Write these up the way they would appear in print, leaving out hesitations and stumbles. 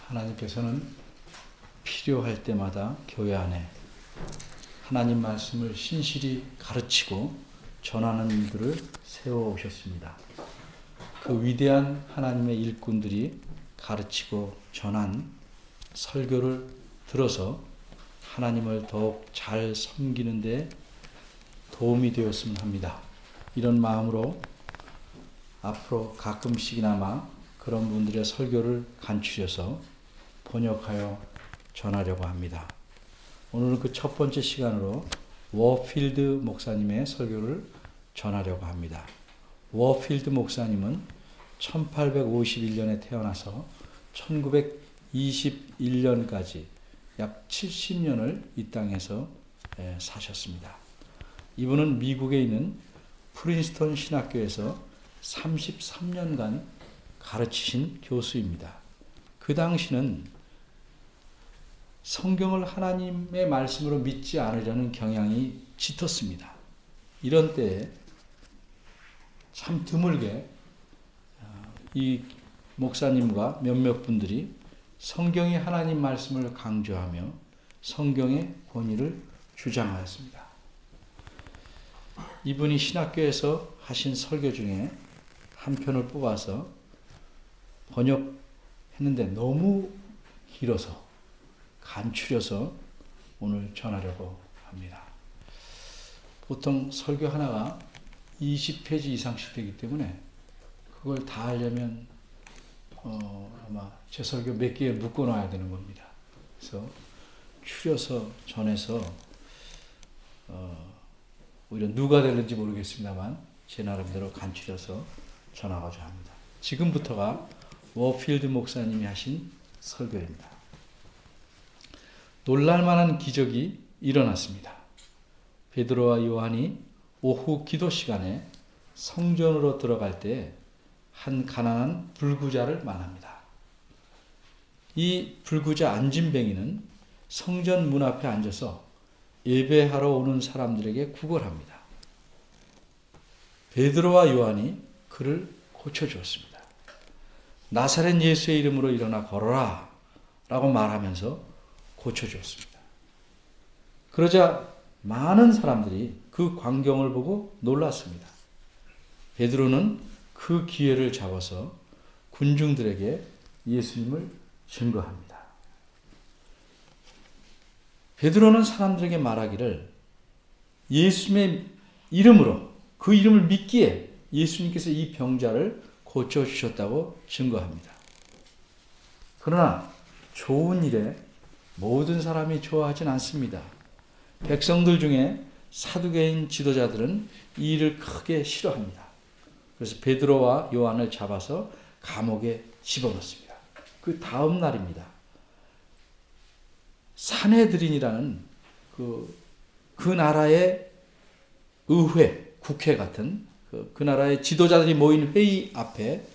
하나님께서는 필요할 때마다 교회 안에 하나님 말씀을 신실히 가르치고 전하는 이들을 세워오셨습니다. 그 위대한 하나님의 일꾼들이 가르치고 전한 설교를 들어서 하나님을 더욱 잘 섬기는 데 도움이 되었으면 합니다. 이런 마음으로 앞으로 가끔씩이나마 그런 분들의 설교를 간추려서 번역하여 전하려고 합니다. 오늘은 그 첫 번째 시간으로 워필드 목사님의 설교를 전하려고 합니다. 워필드 목사님은 1851년에 태어나서 1921년까지 약 70년을 이 땅에서 사셨습니다. 이분은 미국에 있는 프린스턴 신학교에서 33년간 가르치신 교수입니다. 그 당시는 성경을 하나님의 말씀으로 믿지 않으려는 경향이 짙었습니다. 이런 때에 참 드물게 이 목사님과 몇몇 분들이 성경이 하나님 말씀을 강조하며 성경의 권위를 주장하였습니다. 이분이 신학교에서 하신 설교 중에 한 편을 뽑아서 번역했는데 너무 길어서 간추려서 오늘 전하려고 합니다. 보통 설교 하나가 20페이지 이상씩 되기 때문에 그걸 다 하려면 아마 제 설교 몇 개에 묶어놔야 되는 겁니다. 그래서 추려서 전해서 오히려 누가 될는지 모르겠습니다만 제 나름대로 간추려서 전하고자 합니다. 지금부터가 워필드 목사님이 하신 설교입니다. 놀랄만한 기적이 일어났습니다. 베드로와 요한이 오후 기도 시간에 성전으로 들어갈 때 한 가난한 불구자를 만납니다. 이 불구자 안진뱅이는 성전 문 앞에 앉아서 예배하러 오는 사람들에게 구걸합니다. 베드로와 요한이 그를 고쳐주었습니다. 나사렛 예수의 이름으로 일어나 걸어라 라고 말하면서 고쳐주었습니다. 그러자 많은 사람들이 그 광경을 보고 놀랐습니다. 베드로는 그 기회를 잡아서 군중들에게 예수님을 증거합니다. 베드로는 사람들에게 말하기를 예수님의 이름으로 그 이름을 믿기에 예수님께서 이 병자를 고쳐주셨다고 증거합니다. 그러나 좋은 일에 모든 사람이 좋아하진 않습니다. 백성들 중에 사두개인 지도자들은 이 일을 크게 싫어합니다. 그래서 베드로와 요한을 잡아서 감옥에 집어넣습니다. 그 다음 날입니다. 사내들인이라는 그 나라의 의회, 국회 같은 그 나라의 지도자들이 모인 회의 앞에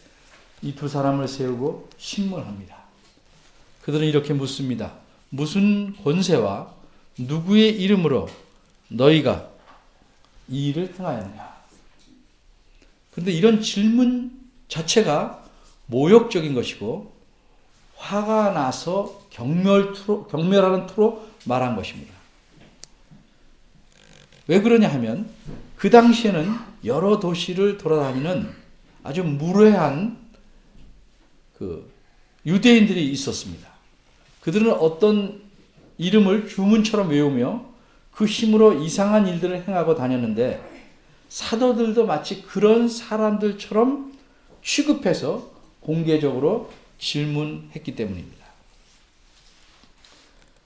이 두 사람을 세우고 신문합니다. 그들은 이렇게 묻습니다. 무슨 권세와 누구의 이름으로 너희가 이 일을 행하였느냐? 그런데 이런 질문 자체가 모욕적인 것이고 화가 나서 경멸하는 투로 말한 것입니다. 왜 그러냐 하면 그 당시에는 여러 도시를 돌아다니는 아주 무례한 유대인들이 있었습니다. 그들은 어떤 이름을 주문처럼 외우며 그 힘으로 이상한 일들을 행하고 다녔는데 사도들도 마치 그런 사람들처럼 취급해서 공개적으로 질문했기 때문입니다.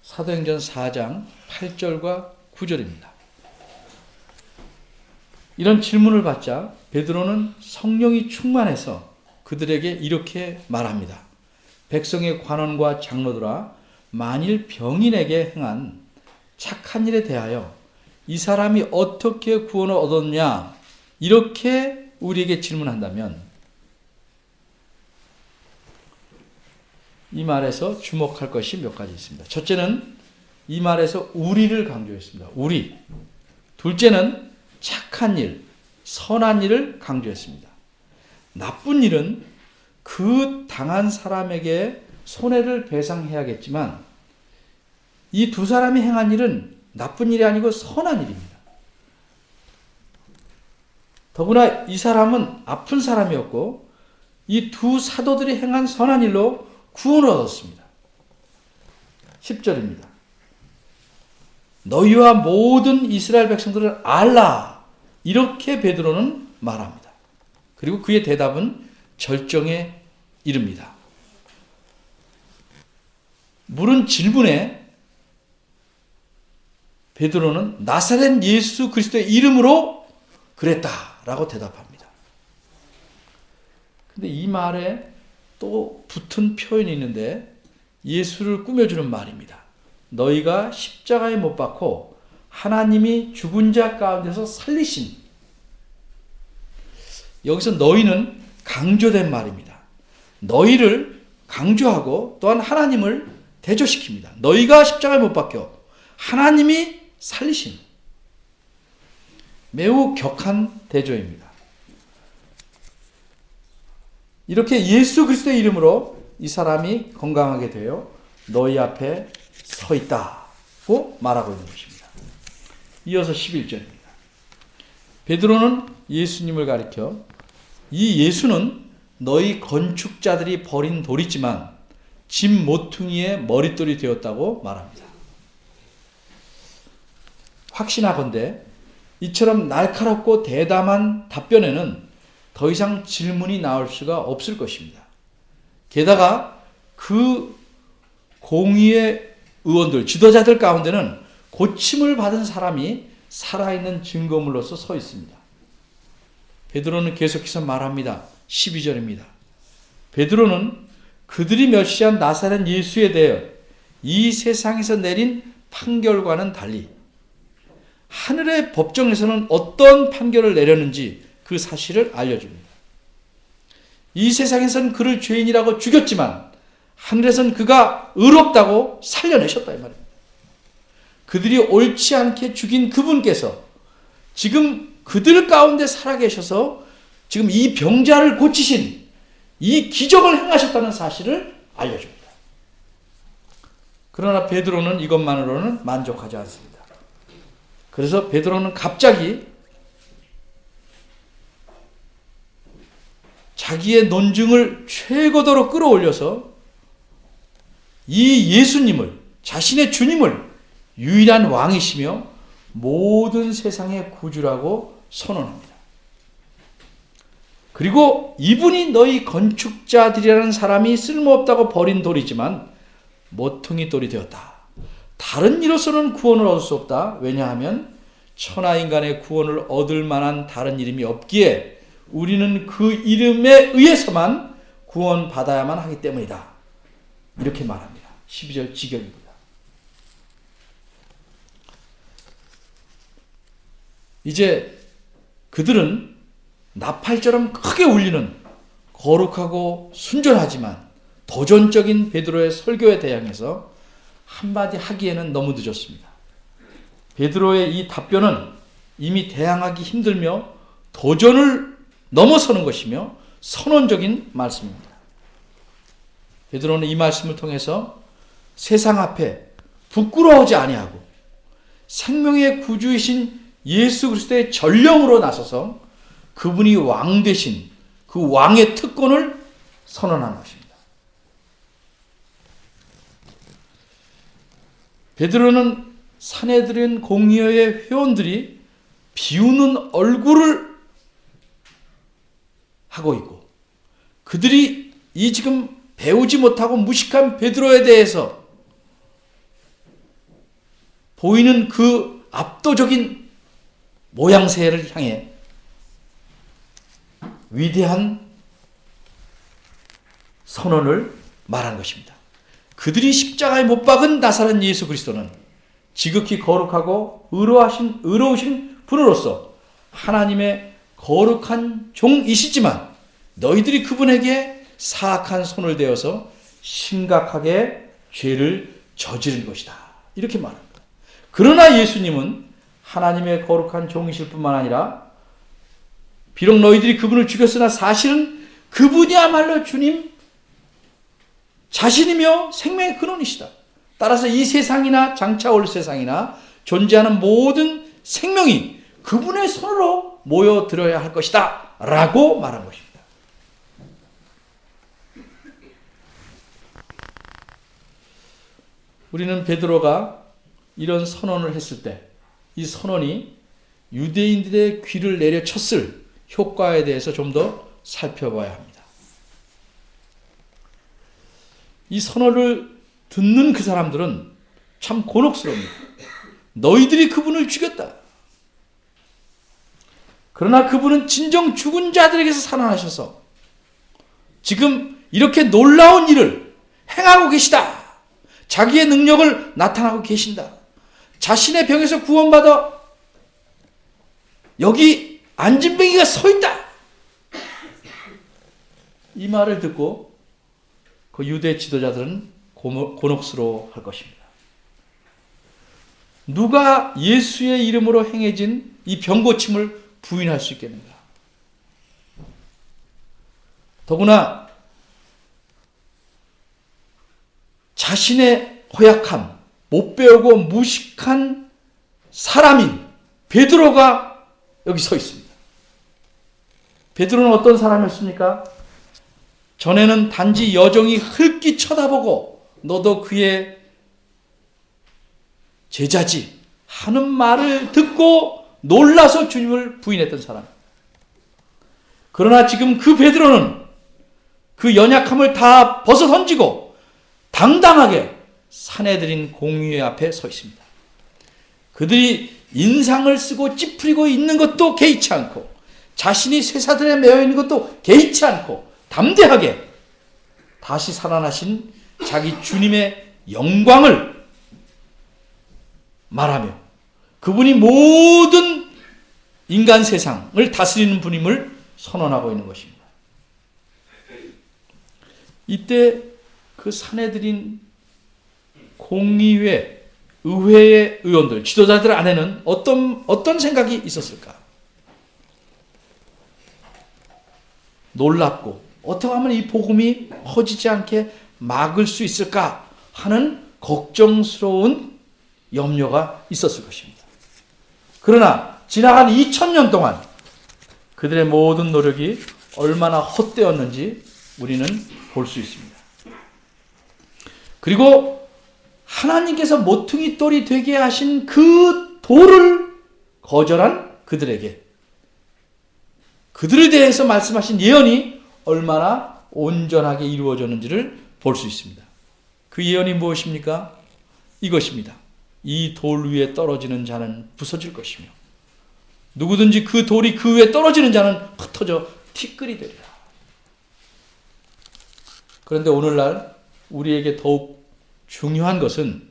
사도행전 4장 8절과 9절입니다. 이런 질문을 받자 베드로는 성령이 충만해서 그들에게 이렇게 말합니다. 백성의 관원과 장로들아, 만일 병인에게 행한 착한 일에 대하여 이 사람이 어떻게 구원을 얻었냐 이렇게 우리에게 질문한다면 이 말에서 주목할 것이 몇 가지 있습니다. 첫째는 이 말에서 우리를 강조했습니다. 우리. 둘째는 착한 일, 선한 일을 강조했습니다. 나쁜 일은 그 당한 사람에게 손해를 배상해야겠지만 이 두 사람이 행한 일은 나쁜 일이 아니고 선한 일입니다. 더구나 이 사람은 아픈 사람이었고 이 두 사도들이 행한 선한 일로 구원을 얻었습니다. 10절입니다. 너희와 모든 이스라엘 백성들을 알라. 이렇게 베드로는 말합니다. 그리고 그의 대답은 절정에 이릅니다. 물은 질문에 베드로는 나사렛 예수 그리스도의 이름으로 그랬다라고 대답합니다. 근데 이 말에 또 붙은 표현이 있는데 예수를 꾸며주는 말입니다. 너희가 십자가에 못 박고 하나님이 죽은 자 가운데서 살리신. 여기서 너희는 강조된 말입니다. 너희를 강조하고 또한 하나님을 대조시킵니다. 너희가 십자가에 못 박혀 하나님이 살리신. 매우 격한 대조입니다. 이렇게 예수 그리스도의 이름으로 이 사람이 건강하게 되어 너희 앞에 서 있다고 말하고 있는 것입니다. 이어서 11절입니다. 베드로는 예수님을 가리켜 이 예수는 너희 건축자들이 버린 돌이지만 집 모퉁이의 머릿돌이 되었다고 말합니다. 확신하건대 이처럼 날카롭고 대담한 답변에는 더 이상 질문이 나올 수가 없을 것입니다. 게다가 그 공의의 의원들, 지도자들 가운데는 고침을 받은 사람이 살아있는 증거물로서 서 있습니다. 베드로는 계속해서 말합니다. 12절입니다. 베드로는 그들이 멸시한 나사렛 예수에 대해 이 세상에서 내린 판결과는 달리 하늘의 법정에서는 어떤 판결을 내렸는지 그 사실을 알려줍니다. 이 세상에서는 그를 죄인이라고 죽였지만 하늘에서는 그가 의롭다고 살려내셨다 이 말입니다. 그들이 옳지 않게 죽인 그분께서 지금 그들 가운데 살아계셔서 지금 이 병자를 고치신 이 기적을 행하셨다는 사실을 알려줍니다. 그러나 베드로는 이것만으로는 만족하지 않습니다. 그래서 베드로는 갑자기 자기의 논증을 최고도로 끌어올려서 이 예수님을, 자신의 주님을 유일한 왕이시며 모든 세상의 구주라고 선언합니다. 그리고 이분이 너희 건축자들이라는 사람이 쓸모없다고 버린 돌이지만 모퉁이 돌이 되었다. 다른 이로서는 구원을 얻을 수 없다. 왜냐하면 천하인간의 구원을 얻을 만한 다른 이름이 없기에 우리는 그 이름에 의해서만 구원받아야만 하기 때문이다. 이렇게 말합니다. 12절 지경입니다. 이제 그들은 나팔처럼 크게 울리는 거룩하고 순전하지만 도전적인 베드로의 설교에 대항해서 한마디 하기에는 너무 늦었습니다. 베드로의 이 답변은 이미 대항하기 힘들며 도전을 넘어서는 것이며 선언적인 말씀입니다. 베드로는 이 말씀을 통해서 세상 앞에 부끄러워하지 아니하고 생명의 구주이신 예수 그리스도의 전령으로 나서서 그분이 왕 되신 그 왕의 특권을 선언하는 것입니다. 베드로는 산헤드린 공의회의 회원들이 비웃는 얼굴을 하고 있고 그들이 이 지금 배우지 못하고 무식한 베드로에 대해서 보이는 그 압도적인 모양새를 향해 위대한 선언을 말한 것입니다. 그들이 십자가에 못 박은 나사렛 예수 그리스도는 지극히 거룩하고 의로우신 분으로서 하나님의 거룩한 종이시지만 너희들이 그분에게 사악한 손을 대어서 심각하게 죄를 저지른 것이다. 이렇게 말합니다. 그러나 예수님은 하나님의 거룩한 종이실 뿐만 아니라 비록 너희들이 그분을 죽였으나 사실은 그분이야말로 주님 자신이며 생명의 근원이시다. 따라서 이 세상이나 장차 올 세상이나 존재하는 모든 생명이 그분의 손으로 모여들어야 할 것이다 라고 말한 것입니다. 우리는 베드로가 이런 선언을 했을 때 이 선언이 유대인들의 귀를 내려쳤을 효과에 대해서 좀 더 살펴봐야 합니다. 이 선언을 듣는 그 사람들은 참 곤혹스러웁니다. 너희들이 그분을 죽였다. 그러나 그분은 진정 죽은 자들에게서 살아나셔서 지금 이렇게 놀라운 일을 행하고 계시다. 자기의 능력을 나타나고 계신다. 자신의 병에서 구원받아 여기 안진뱅이가 서 있다. 이 말을 듣고 그 유대 지도자들은 곤혹스러워 할 것입니다. 누가 예수의 이름으로 행해진 이 병고침을 부인할 수 있겠는가? 더구나 자신의 허약함, 못 배우고 무식한 사람인 베드로가 여기 서 있습니다. 베드로는 어떤 사람이었습니까? 전에는 단지 여정이 흘낏 쳐다보고 너도 그의 제자지 하는 말을 듣고 놀라서 주님을 부인했던 사람. 그러나 지금 그 베드로는 그 연약함을 다 벗어던지고 당당하게 사내들인 공회 앞에 서 있습니다. 그들이 인상을 쓰고 찌푸리고 있는 것도 개의치 않고 자신이 쇠사들에 매여 있는 것도 개의치 않고 담대하게 다시 살아나신 자기 주님의 영광을 말하며 그분이 모든 인간 세상을 다스리는 분임을 선언하고 있는 것입니다. 이때 그 사내들인 공의회, 의회의 의원들, 지도자들 안에는 어떤 생각이 있었을까? 놀랍고 어떻게 하면 이 복음이 퍼지지 않게 막을 수 있을까 하는 걱정스러운 염려가 있었을 것입니다. 그러나 지나간 2000년 동안 그들의 모든 노력이 얼마나 헛되었는지 우리는 볼 수 있습니다. 그리고 하나님께서 모퉁이 돌이 되게 하신 그 돌을 거절한 그들에게 그들에 대해서 말씀하신 예언이 얼마나 온전하게 이루어졌는지를 볼 수 있습니다. 그 예언이 무엇입니까? 이것입니다. 이 돌 위에 떨어지는 자는 부서질 것이며 누구든지 그 돌이 그 위에 떨어지는 자는 흩어져 티끌이 되리라. 그런데 오늘날 우리에게 더욱 중요한 것은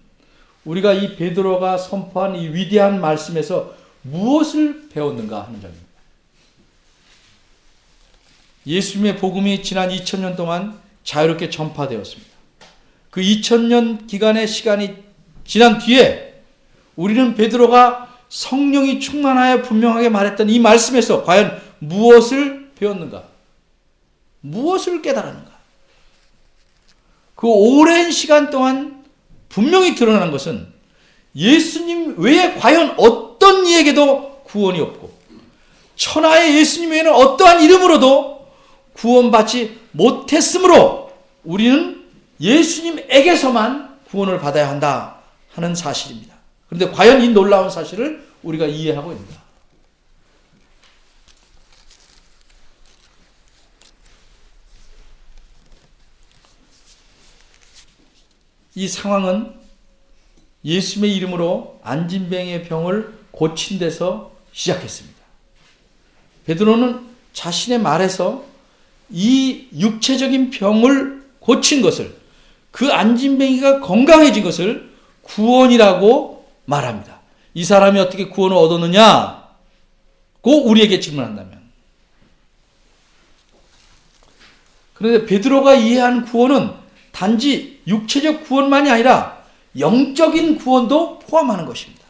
우리가 이 베드로가 선포한 이 위대한 말씀에서 무엇을 배웠는가 하는 점입니다. 예수님의 복음이 지난 2000년 동안 자유롭게 전파되었습니다. 그 2000년 기간의 시간이 지난 뒤에 우리는 베드로가 성령이 충만하여 분명하게 말했던 이 말씀에서 과연 무엇을 배웠는가? 무엇을 깨달았는가? 그 오랜 시간 동안 분명히 드러나는 것은 예수님 외에 과연 어떤 이에게도 구원이 없고 천하의 예수님 외에는 어떠한 이름으로도 구원받지 못했으므로 우리는 예수님에게서만 구원을 받아야 한다 하는 사실입니다. 그런데 과연 이 놀라운 사실을 우리가 이해하고 있는가? 이 상황은 예수님의 이름으로 안진뱅이의 병을 고친 데서 시작했습니다. 베드로는 자신의 말에서 이 육체적인 병을 고친 것을, 그 안진뱅이가 건강해진 것을 구원이라고 말합니다. 이 사람이 어떻게 구원을 얻었느냐고 우리에게 질문한다면, 그런데 베드로가 이해한 구원은 단지 육체적 구원만이 아니라 영적인 구원도 포함하는 것입니다.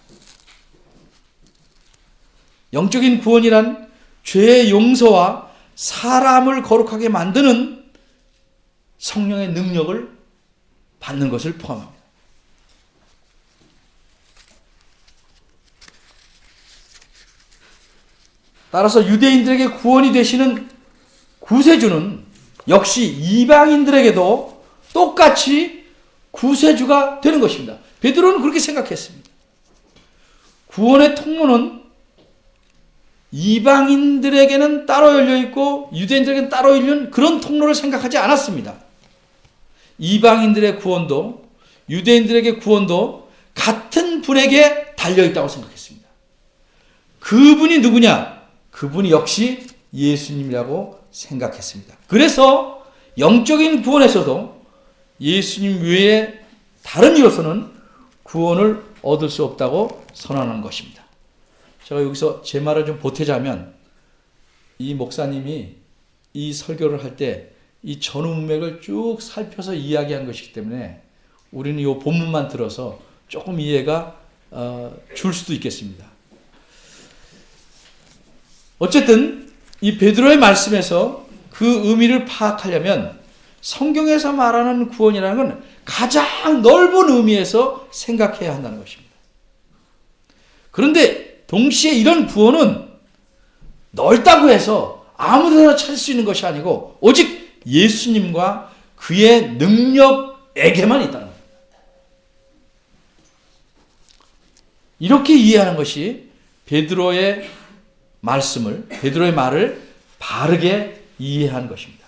영적인 구원이란 죄의 용서와 사람을 거룩하게 만드는 성령의 능력을 받는 것을 포함합니다. 따라서 유대인들에게 구원이 되시는 구세주는 역시 이방인들에게도 똑같이 구세주가 되는 것입니다. 베드로는 그렇게 생각했습니다. 구원의 통로는 이방인들에게는 따로 열려있고 유대인들에게는 따로 열린 그런 통로를 생각하지 않았습니다. 이방인들의 구원도 유대인들에게 구원도 같은 분에게 달려있다고 생각했습니다. 그분이 누구냐? 그분이 역시 예수님이라고 생각했습니다. 그래서 영적인 구원에서도 예수님 외에 다른 이로서는 구원을 얻을 수 없다고 선언하는 것입니다. 제가 여기서 제 말을 좀 보태자면 이 목사님이 이 설교를 할 때 이 전후 문맥을 쭉 살펴서 이야기한 것이기 때문에 우리는 이 본문만 들어서 조금 이해가 줄 수도 있겠습니다. 어쨌든 이 베드로의 말씀에서 그 의미를 파악하려면 성경에서 말하는 구원이라는 건 가장 넓은 의미에서 생각해야 한다는 것입니다. 그런데 동시에 이런 구원은 넓다고 해서 아무데나 찾을 수 있는 것이 아니고 오직 예수님과 그의 능력에게만 있다는 겁니다. 이렇게 이해하는 것이 베드로의 말을 바르게 이해한 것입니다.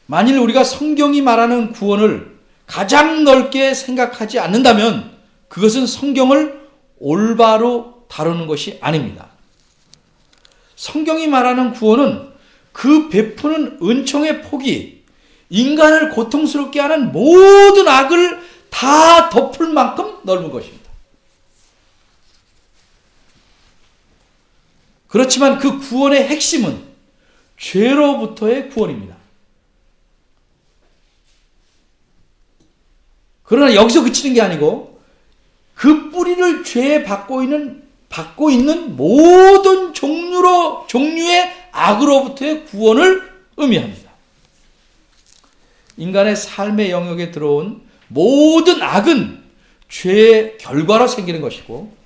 만일 우리가 성경이 말하는 구원을 가장 넓게 생각하지 않는다면 그것은 성경을 올바로 다루는 것이 아닙니다. 성경이 말하는 구원은 그 베푸는 은총의 폭이 인간을 고통스럽게 하는 모든 악을 다 덮을 만큼 넓은 것입니다. 그렇지만 그 구원의 핵심은 죄로부터의 구원입니다. 그러나 여기서 그치는 게 아니고 그 뿌리를 죄에 받고 있는 모든 종류의 악으로부터의 구원을 의미합니다. 인간의 삶의 영역에 들어온 모든 악은 죄의 결과로 생기는 것이고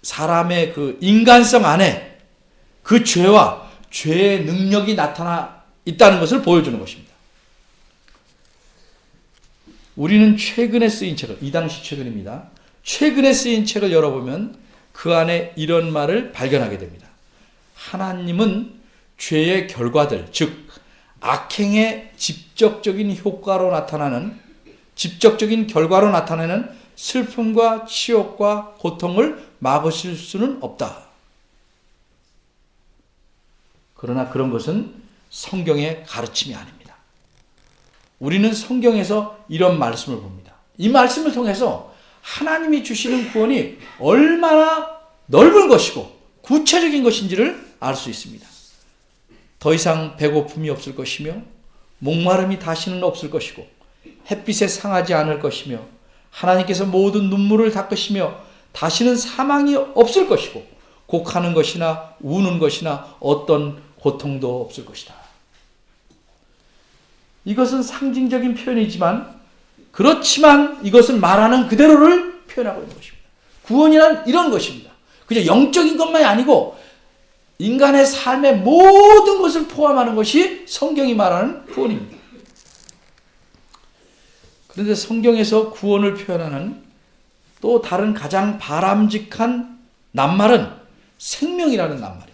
사람의 그 인간성 안에 그 죄와 죄의 능력이 나타나 있다는 것을 보여주는 것입니다. 우리는 최근에 쓰인 책을, 이 당시 최근입니다. 최근에 쓰인 책을 열어보면 그 안에 이런 말을 발견하게 됩니다. 하나님은 죄의 결과들, 즉 악행의 직접적인 결과로 나타나는 슬픔과 치욕과 고통을 막으실 수는 없다. 그러나 그런 것은 성경의 가르침이 아닙니다. 우리는 성경에서 이런 말씀을 봅니다. 이 말씀을 통해서 하나님이 주시는 구원이 얼마나 넓은 것이고 구체적인 것인지를 알 수 있습니다. 더 이상 배고픔이 없을 것이며 목마름이 다시는 없을 것이고 햇빛에 상하지 않을 것이며 하나님께서 모든 눈물을 닦으시며 다시는 사망이 없을 것이고 곡하는 것이나 우는 것이나 어떤 고통도 없을 것이다. 이것은 상징적인 표현이지만 그렇지만 이것은 말하는 그대로를 표현하고 있는 것입니다. 구원이란 이런 것입니다. 그냥 영적인 것만이 아니고 인간의 삶의 모든 것을 포함하는 것이 성경이 말하는 구원입니다. 그런데 성경에서 구원을 표현하는 또 다른 가장 바람직한 낱말은 생명이라는 낱말입니다.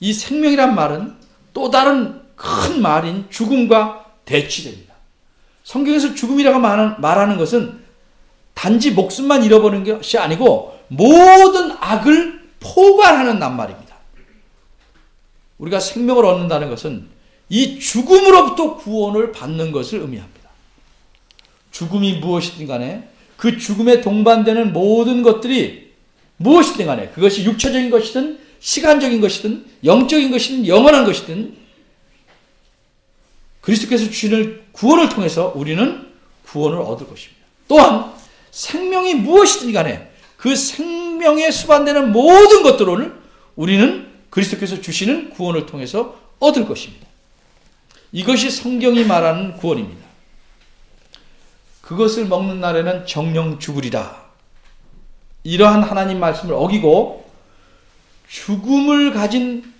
이 생명이란 말은 또 다른 큰 말인 죽음과 대치됩니다. 성경에서 죽음이라고 말하는 것은 단지 목숨만 잃어버리는 것이 아니고 모든 악을 포괄하는 낱말입니다. 우리가 생명을 얻는다는 것은 이 죽음으로부터 구원을 받는 것을 의미합니다. 죽음이 무엇이든 간에 그 죽음에 동반되는 모든 것들이 무엇이든 간에 그것이 육체적인 것이든 시간적인 것이든 영적인 것이든 영원한 것이든 그리스도께서 주시는 구원을 통해서 우리는 구원을 얻을 것입니다. 또한 생명이 무엇이든 간에 그 생명에 수반되는 모든 것들을 우리는 그리스도께서 주시는 구원을 통해서 얻을 것입니다. 이것이 성경이 말하는 구원입니다. 그것을 먹는 날에는 정령 죽으리라. 이러한 하나님 말씀을 어기고 죽음을 가진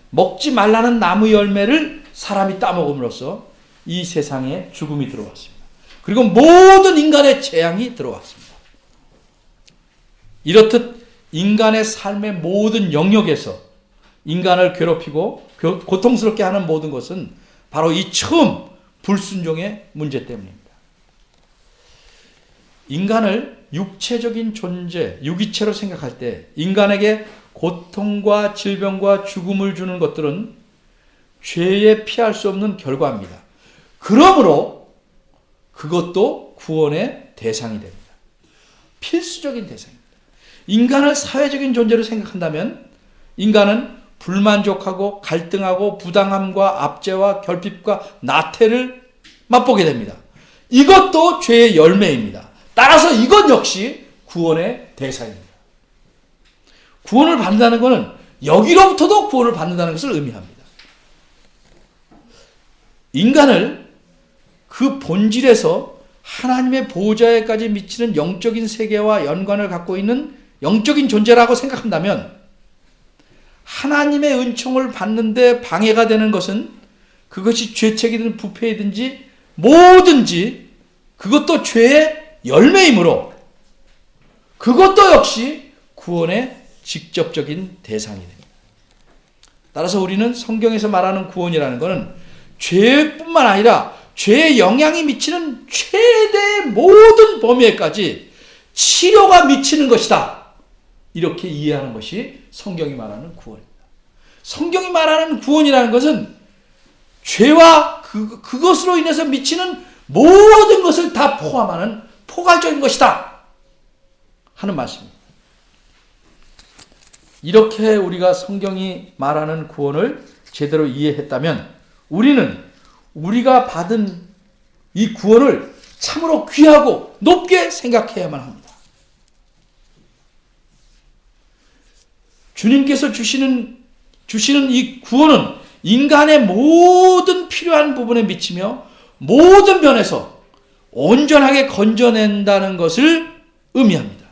먹지 말라는 나무 열매를 사람이 따먹음으로써 이 세상에 죽음이 들어왔습니다. 그리고 모든 인간의 재앙이 들어왔습니다. 이렇듯 인간의 삶의 모든 영역에서 인간을 괴롭히고 고통스럽게 하는 모든 것은 바로 이 처음 불순종의 문제 때문입니다. 인간을 육체적인 존재, 유기체로 생각할 때 인간에게 고통과 질병과 죽음을 주는 것들은 죄에 피할 수 없는 결과입니다. 그러므로 그것도 구원의 대상이 됩니다. 필수적인 대상입니다. 인간을 사회적인 존재로 생각한다면 인간은 불만족하고 갈등하고 부당함과 압제와 결핍과 나태를 맛보게 됩니다. 이것도 죄의 열매입니다. 따라서 이것 역시 구원의 대상입니다. 구원을 받는다는 것은 여기로부터도 구원을 받는다는 것을 의미합니다. 인간을 그 본질에서 하나님의 보호자에까지 미치는 영적인 세계와 연관을 갖고 있는 영적인 존재라고 생각한다면 하나님의 은총을 받는데 방해가 되는 것은 그것이 죄책이든 부패이든지 뭐든지 그것도 죄의 열매이므로 그것도 역시 구원의 직접적인 대상이 됩니다. 따라서 우리는 성경에서 말하는 구원이라는 것은 죄뿐만 아니라 죄의 영향이 미치는 최대의 모든 범위에까지 치료가 미치는 것이다. 이렇게 이해하는 것이 성경이 말하는 구원입니다. 성경이 말하는 구원이라는 것은 죄와 그것으로 인해서 미치는 모든 것을 다 포함하는 포괄적인 것이다 하는 말씀입니다. 이렇게 우리가 성경이 말하는 구원을 제대로 이해했다면 우리는 우리가 받은 이 구원을 참으로 귀하고 높게 생각해야만 합니다. 주님께서 주시는 이 구원은 인간의 모든 필요한 부분에 미치며 모든 면에서 온전하게 건져낸다는 것을 의미합니다.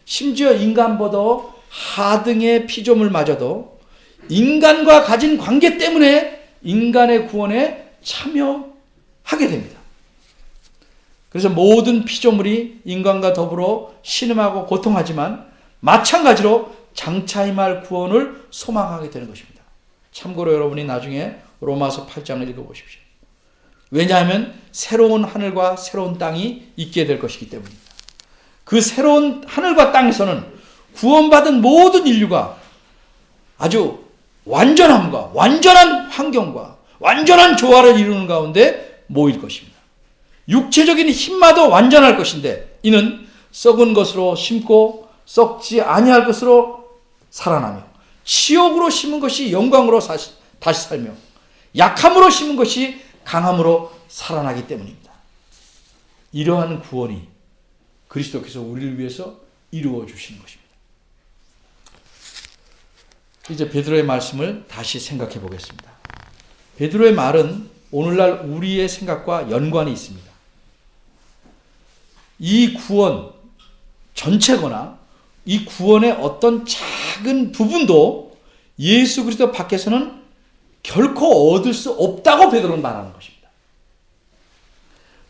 심지어 인간보다 하등의 피조물마저도 인간과 가진 관계 때문에 인간의 구원에 참여하게 됩니다. 그래서 모든 피조물이 인간과 더불어 신음하고 고통하지만 마찬가지로 장차 임할 구원을 소망하게 되는 것입니다. 참고로 여러분이 나중에 로마서 8장을 읽어보십시오. 왜냐하면 새로운 하늘과 새로운 땅이 있게 될 것이기 때문입니다. 그 새로운 하늘과 땅에서는 구원받은 모든 인류가 아주 완전함과 완전한 환경과 완전한 조화를 이루는 가운데 모일 것입니다. 육체적인 힘마도 완전할 것인데 이는 썩은 것으로 심고 썩지 아니할 것으로 살아나며 치욕으로 심은 것이 영광으로 다시 살며 약함으로 심은 것이 강함으로 살아나기 때문입니다. 이러한 구원이 그리스도께서 우리를 위해서 이루어 주시는 것입니다. 이제 베드로의 말씀을 다시 생각해 보겠습니다. 베드로의 말은 오늘날 우리의 생각과 연관이 있습니다. 이 구원 전체거나 이 구원의 어떤 작은 부분도 예수 그리스도 밖에서는 결코 얻을 수 없다고 베드로는 말하는 것입니다.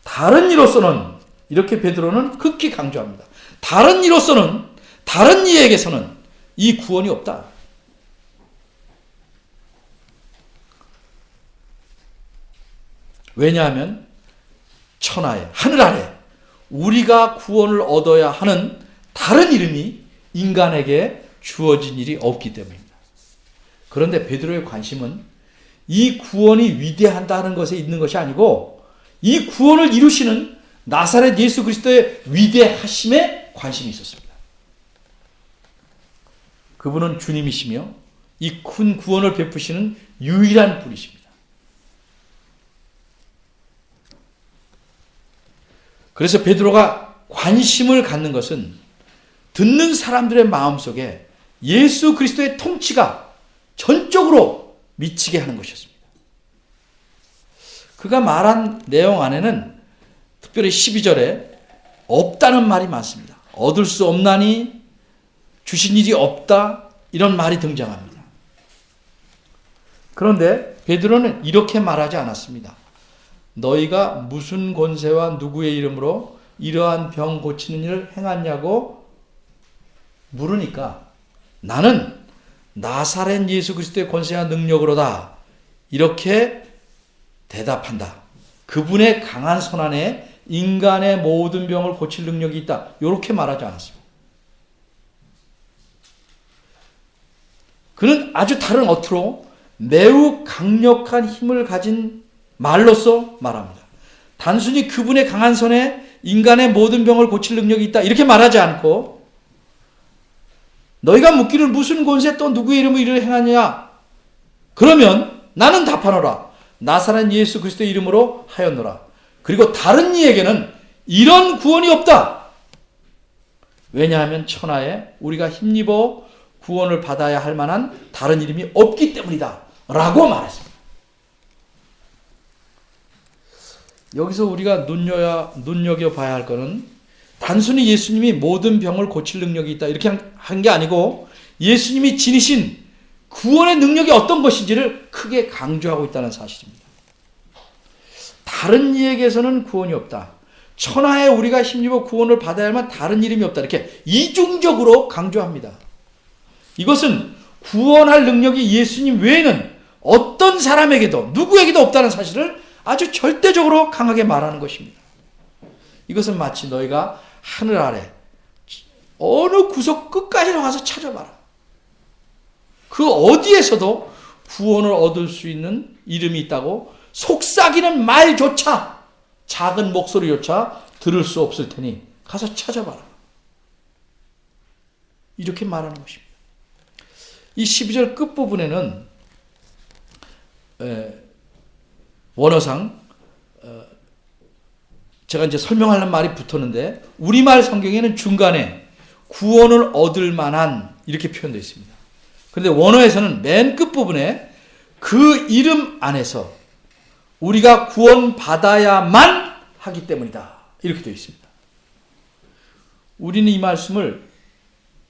다른 이로서는 이렇게 베드로는 극히 강조합니다. 다른 이로서는 다른 이에게서는 이 구원이 없다. 왜냐하면 천하에 하늘 아래 우리가 구원을 얻어야 하는 다른 이름이 인간에게 주어진 일이 없기 때문입니다. 그런데 베드로의 관심은 이 구원이 위대하다는 것에 있는 것이 아니고 이 구원을 이루시는 나사렛 예수 그리스도의 위대하심에 관심이 있었습니다. 그분은 주님이시며 이 큰 구원을 베푸시는 유일한 분이십니다. 그래서 베드로가 관심을 갖는 것은 듣는 사람들의 마음속에 예수 그리스도의 통치가 전적으로 미치게 하는 것이었습니다. 그가 말한 내용 안에는 특별히 12절에 없다는 말이 많습니다. 얻을 수 없나니 주신 일이 없다, 이런 말이 등장합니다. 그런데 베드로는 이렇게 말하지 않았습니다. 너희가 무슨 권세와 누구의 이름으로 이러한 병 고치는 일을 행하냐고 물으니까 나는 나사렛 예수 그리스도의 권세와 능력으로다, 이렇게 대답한다. 그분의 강한 손 안에 인간의 모든 병을 고칠 능력이 있다, 이렇게 말하지 않았습니다. 그는 아주 다른 어투로 매우 강력한 힘을 가진 말로써 말합니다. 단순히 그분의 강한 손에 인간의 모든 병을 고칠 능력이 있다, 이렇게 말하지 않고 너희가 묻기를 무슨 권세 또 누구의 이름으로 이를 행하느냐? 그러면 나는 답하노라. 나사렛 예수 그리스도의 이름으로 하였노라. 그리고 다른 이에게는 이런 구원이 없다. 왜냐하면 천하에 우리가 힘입어 구원을 받아야 할 만한 다른 이름이 없기 때문이다, 라고 말했습니다. 여기서 우리가 눈여겨봐야 할 것은 단순히 예수님이 모든 병을 고칠 능력이 있다, 이렇게 한 게 아니고 예수님이 지니신 구원의 능력이 어떤 것인지를 크게 강조하고 있다는 사실입니다. 다른 이에게서는 구원이 없다. 천하에 우리가 힘입어 구원을 받아야 할 만한 다른 이름이 없다, 이렇게 이중적으로 강조합니다. 이것은 구원할 능력이 예수님 외에는 어떤 사람에게도 누구에게도 없다는 사실을 아주 절대적으로 강하게 말하는 것입니다. 이것은 마치 너희가 하늘 아래 어느 구석 끝까지 가서 찾아봐라. 그 어디에서도 구원을 얻을 수 있는 이름이 있다고 속삭이는 말조차, 작은 목소리조차 들을 수 없을 테니 가서 찾아봐라, 이렇게 말하는 것입니다. 이 12절 끝부분에는 원어상 제가 이제 설명하려는 말이 붙었는데 우리말 성경에는 중간에 구원을 얻을 만한 이렇게 표현되어 있습니다. 그런데 원어에서는 맨 끝부분에 그 이름 안에서 우리가 구원받아야만 하기 때문이다, 이렇게 되어 있습니다. 우리는 이 말씀을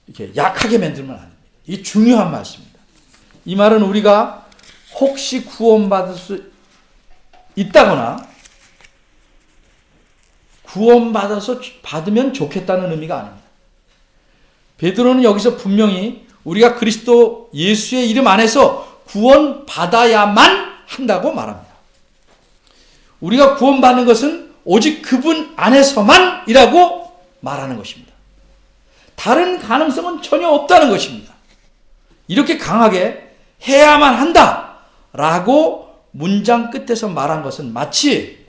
이렇게 약하게 만들면 안 됩니다. 이게 중요한 말씀입니다. 이 말은 우리가 혹시 구원받을 수 있다거나 받으면 좋겠다는 의미가 아닙니다. 베드로는 여기서 분명히 우리가 그리스도 예수의 이름 안에서 구원받아야만 한다고 말합니다. 우리가 구원받는 것은 오직 그분 안에서만이라고 말하는 것입니다. 다른 가능성은 전혀 없다는 것입니다. 이렇게 강하게 해야만 한다라고 문장 끝에서 말한 것은 마치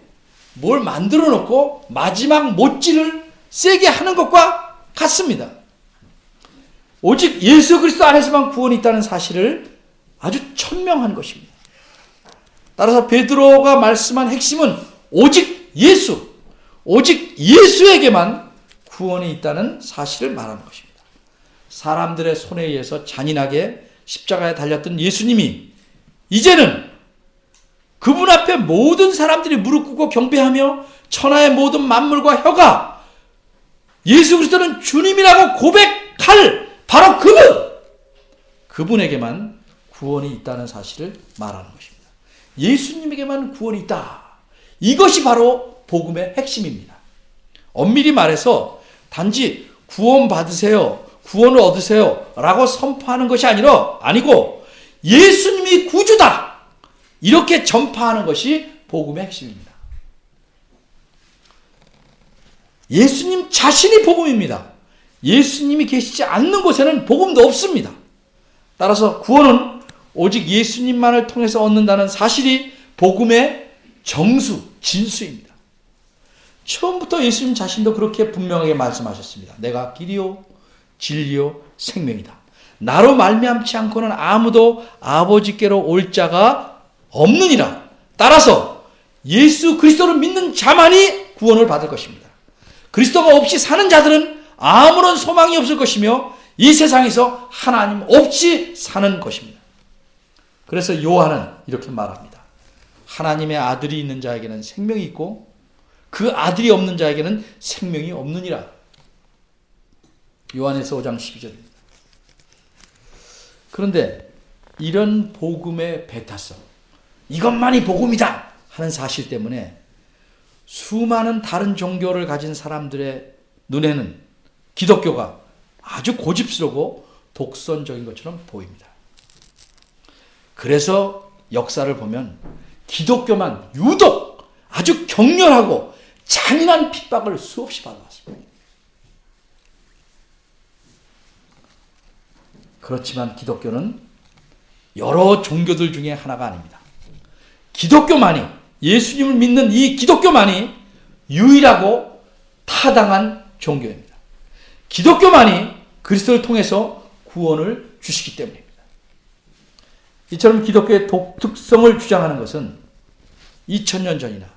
뭘 만들어 놓고 마지막 못질을 세게 하는 것과 같습니다. 오직 예수 그리스도 안에서만 구원이 있다는 사실을 아주 천명한 것입니다. 따라서 베드로가 말씀한 핵심은 오직 예수에게만 구원이 있다는 사실을 말하는 것입니다. 사람들의 손에 의해서 잔인하게 십자가에 달렸던 예수님이 이제는 그분 앞에 모든 사람들이 무릎 꿇고 경배하며 천하의 모든 만물과 혀가 예수 그리스도는 주님이라고 고백할 바로 그분에게만 구원이 있다는 사실을 말하는 것입니다. 예수님에게만 구원이 있다. 이것이 바로 복음의 핵심입니다. 엄밀히 말해서 단지 구원 받으세요, 구원을 얻으세요 라고 선포하는 것이 아니고 예수님이 구주다, 이렇게 전파하는 것이 복음의 핵심입니다. 예수님 자신이 복음입니다. 예수님이 계시지 않는 곳에는 복음도 없습니다. 따라서 구원은 오직 예수님만을 통해서 얻는다는 사실이 복음의 진수입니다. 처음부터 예수님 자신도 그렇게 분명하게 말씀하셨습니다. 내가 길이요 진리요 생명이다. 나로 말미암지 않고는 아무도 아버지께로 올 자가 없느니라. 따라서 예수 그리스도를 믿는 자만이 구원을 받을 것입니다. 그리스도가 없이 사는 자들은 아무런 소망이 없을 것이며 이 세상에서 하나님 없이 사는 것입니다. 그래서 요한은 이렇게 말합니다. 하나님의 아들이 있는 자에게는 생명이 있고 그 아들이 없는 자에게는 생명이 없느니라. 요한에서 5장 12절입니다. 그런데 이런 복음의 배타성, 이것만이 복음이다 하는 사실 때문에 수많은 다른 종교를 가진 사람들의 눈에는 기독교가 아주 고집스러고 독선적인 것처럼 보입니다. 그래서 역사를 보면 기독교만 유독 아주 격렬하고 잔인한 핍박을 수없이 받아왔습니다. 그렇지만 기독교는 여러 종교들 중에 하나가 아닙니다. 기독교만이, 예수님을 믿는 이 기독교만이 유일하고 타당한 종교입니다. 기독교만이 그리스도를 통해서 구원을 주시기 때문입니다. 이처럼 기독교의 독특성을 주장하는 것은 2000년 전이나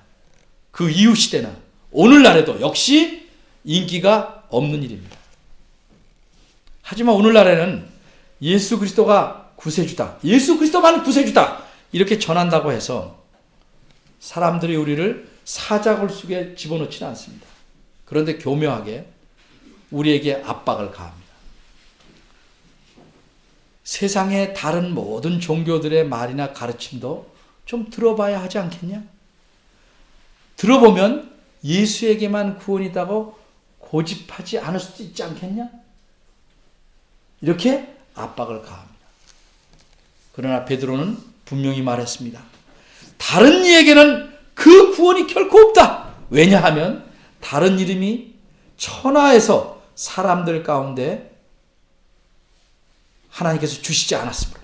그 이후 시대나 오늘날에도 역시 인기가 없는 일입니다. 하지만 오늘날에는 예수 그리스도가 구세주다, 예수 그리스도만 구세주다 이렇게 전한다고 해서 사람들이 우리를 사자굴 속에 집어넣지는 않습니다. 그런데 교묘하게 우리에게 압박을 가합니다. 세상의 다른 모든 종교들의 말이나 가르침도 좀 들어봐야 하지 않겠냐? 들어보면 예수에게만 구원이 있다고 고집하지 않을 수도 있지 않겠냐? 이렇게 압박을 가합니다. 그러나 베드로는 분명히 말했습니다. 다른 이에게는 그 구원이 결코 없다. 왜냐하면 다른 이름이 천하에서 사람들 가운데 하나님께서 주시지 않았으므로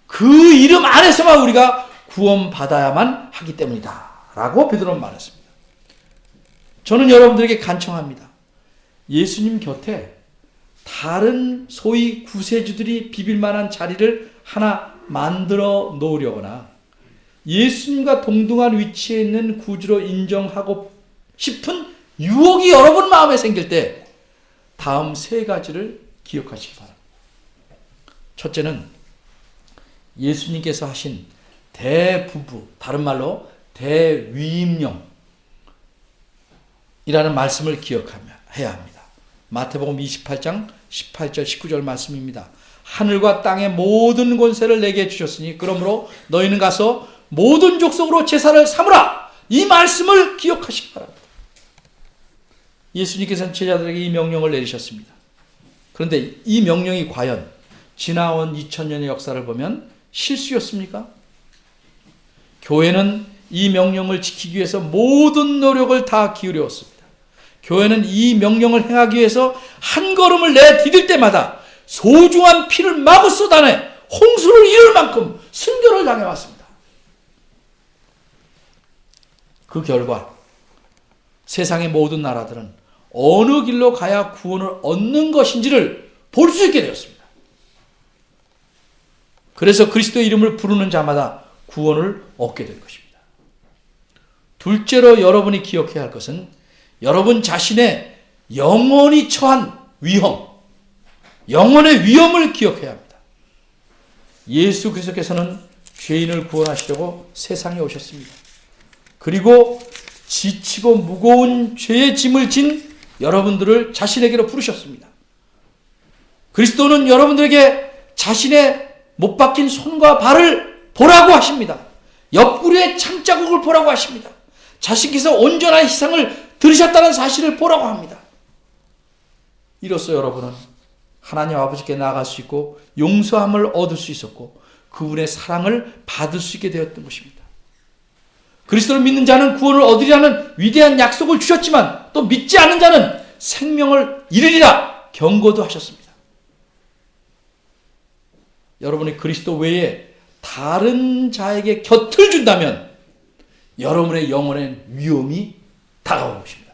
그 이름 안에서만 우리가 구원받아야만 하기 때문이다 라고 베드로는 말했습니다. 저는 여러분들에게 간청합니다. 예수님 곁에 다른 소위 구세주들이 비빌 만한 자리를 하나 만들어 놓으려거나 예수님과 동등한 위치에 있는 구주로 인정하고 싶은 유혹이 여러분 마음에 생길 때 다음 세 가지를 기억하시기 바랍니다. 첫째는 예수님께서 하신 대부부, 다른 말로 대위임령이라는 말씀을 기억해야 합니다. 마태복음 28장 18절 19절 말씀입니다. 하늘과 땅의 모든 권세를 내게 주셨으니 그러므로 너희는 가서 모든 족속으로 제사를 삼으라. 이 말씀을 기억하시기 바랍니다. 예수님께서는 제자들에게 이 명령을 내리셨습니다. 그런데 이 명령이 과연 지나온 2000년의 역사를 보면 실수였습니까? 교회는 이 명령을 지키기 위해서 모든 노력을 다 기울였습니다. 교회는 이 명령을 행하기 위해서 한 걸음을 내디딜 때마다 소중한 피를 마구 쏟아내 홍수를 이룰 만큼 순교를 당해왔습니다. 그 결과 세상의 모든 나라들은 어느 길로 가야 구원을 얻는 것인지를 볼 수 있게 되었습니다. 그래서 그리스도의 이름을 부르는 자마다 구원을 얻게 될 것입니다. 둘째로 여러분이 기억해야 할 것은 여러분 자신의 영원히 처한 위험, 영원의 위험을 기억해야 합니다. 예수 그리스도께서는 죄인을 구원하시려고 세상에 오셨습니다. 그리고 지치고 무거운 죄의 짐을 진 여러분들을 자신에게로 부르셨습니다. 그리스도는 여러분들에게 자신의 못 박힌 손과 발을 보라고 하십니다. 옆구리의 참자국을 보라고 하십니다. 자신께서 온전한 희생을 들으셨다는 사실을 보라고 합니다. 이로써 여러분은 하나님 아버지께 나아갈 수 있고 용서함을 얻을 수 있었고 그분의 사랑을 받을 수 있게 되었던 것입니다. 그리스도를 믿는 자는 구원을 얻으리라는 위대한 약속을 주셨지만 또 믿지 않는 자는 생명을 잃으리라 경고도 하셨습니다. 여러분이 그리스도 외에 다른 자에게 곁을 준다면 여러분의 영혼의 위험이 다가오는 것입니다.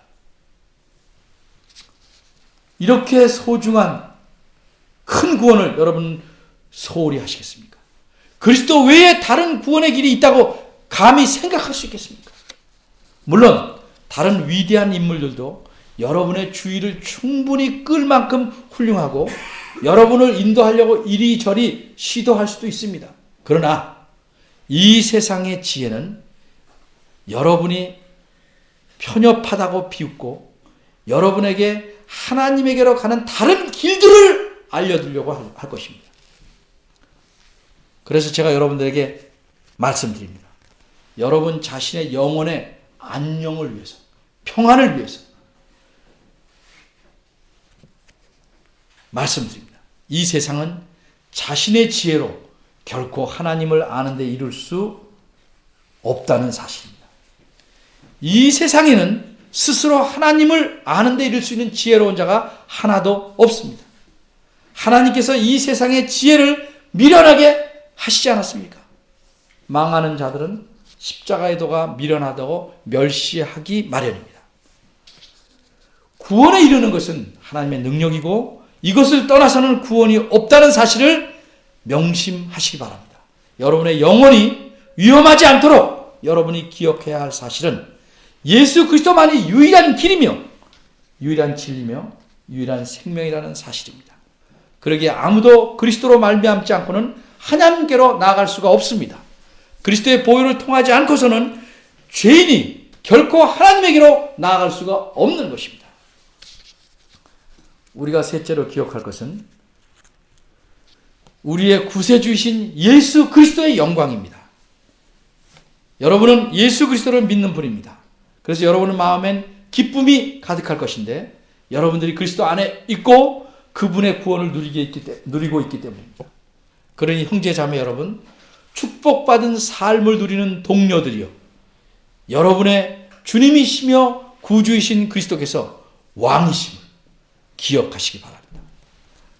이렇게 소중한 큰 구원을 여러분 소홀히 하시겠습니까? 그리스도 외에 다른 구원의 길이 있다고 감히 생각할 수 있겠습니까? 물론 다른 위대한 인물들도 여러분의 주의를 충분히 끌 만큼 훌륭하고 여러분을 인도하려고 이리저리 시도할 수도 있습니다. 그러나 이 세상의 지혜는 여러분이 편협하다고 비웃고 여러분에게 하나님에게로 가는 다른 길들을 알려드리려고 할 것입니다. 그래서 제가 여러분들에게 말씀드립니다. 여러분 자신의 영혼의 안녕을 위해서, 평안을 위해서 말씀드립니다. 이 세상은 자신의 지혜로 결코 하나님을 아는 데 이룰 수 없다는 사실입니다. 이 세상에는 스스로 하나님을 아는 데 이룰 수 있는 지혜로운 자가 하나도 없습니다. 하나님께서 이 세상의 지혜를 미련하게 하시지 않았습니까? 망하는 자들은 십자가의 도가 미련하다고 멸시하기 마련입니다. 구원에 이르는 것은 하나님의 능력이고 이것을 떠나서는 구원이 없다는 사실을 명심하시기 바랍니다. 여러분의 영혼이 위험하지 않도록 여러분이 기억해야 할 사실은 예수 그리스도만이 유일한 길이며 유일한 진리며 유일한 생명이라는 사실입니다. 그러기에 아무도 그리스도로 말미암지 않고는 하나님께로 나아갈 수가 없습니다. 그리스도의 보혈을 통하지 않고서는 죄인이 결코 하나님에게로 나아갈 수가 없는 것입니다. 우리가 셋째로 기억할 것은 우리의 구세주이신 예수 그리스도의 영광입니다. 여러분은 예수 그리스도를 믿는 분입니다. 그래서 여러분의 마음엔 기쁨이 가득할 것인데 여러분들이 그리스도 안에 있고 그분의 구원을 누리고 있기 때문입니다. 그러니 형제 자매 여러분, 축복받은 삶을 누리는 동료들이요, 여러분의 주님이시며 구주이신 그리스도께서 왕이심을 기억하시기 바랍니다.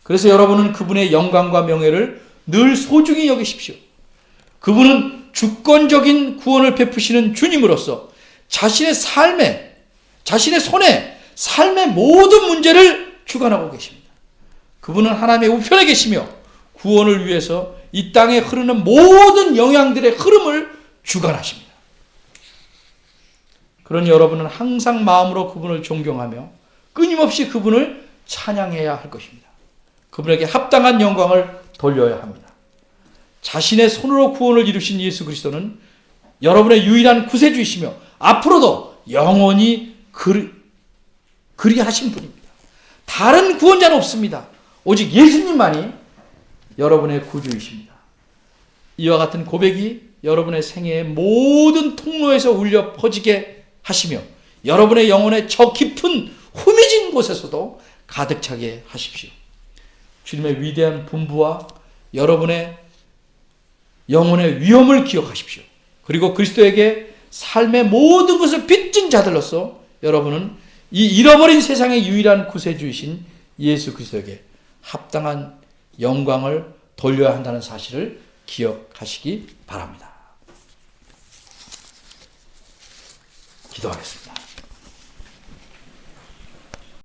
그래서 여러분은 그분의 영광과 명예를 늘 소중히 여기십시오. 그분은 주권적인 구원을 베푸시는 주님으로서 자신의 손에 삶의 모든 문제를 주관하고 계십니다. 그분은 하나님의 우편에 계시며 구원을 위해서 이 땅에 흐르는 모든 영향들의 흐름을 주관하십니다. 그러니 여러분은 항상 마음으로 그분을 존경하며 끊임없이 그분을 찬양해야 할 것입니다. 그분에게 합당한 영광을 돌려야 합니다. 자신의 손으로 구원을 이루신 예수 그리스도는 여러분의 유일한 구세주이시며 앞으로도 영원히 그리하신 분입니다. 다른 구원자는 없습니다. 오직 예수님만이 여러분의 구주이십니다. 이와 같은 고백이 여러분의 생애의 모든 통로에서 울려 퍼지게 하시며 여러분의 영혼의 저 깊은 후미진 곳에서도 가득 차게 하십시오. 주님의 위대한 분부와 여러분의 영혼의 위험을 기억하십시오. 그리고 그리스도에게 삶의 모든 것을 빚진 자들로서 여러분은 이 잃어버린 세상의 유일한 구세주이신 예수 그리스도에게 합당한 영광을 돌려야 한다는 사실을 기억하시기 바랍니다. 기도하겠습니다.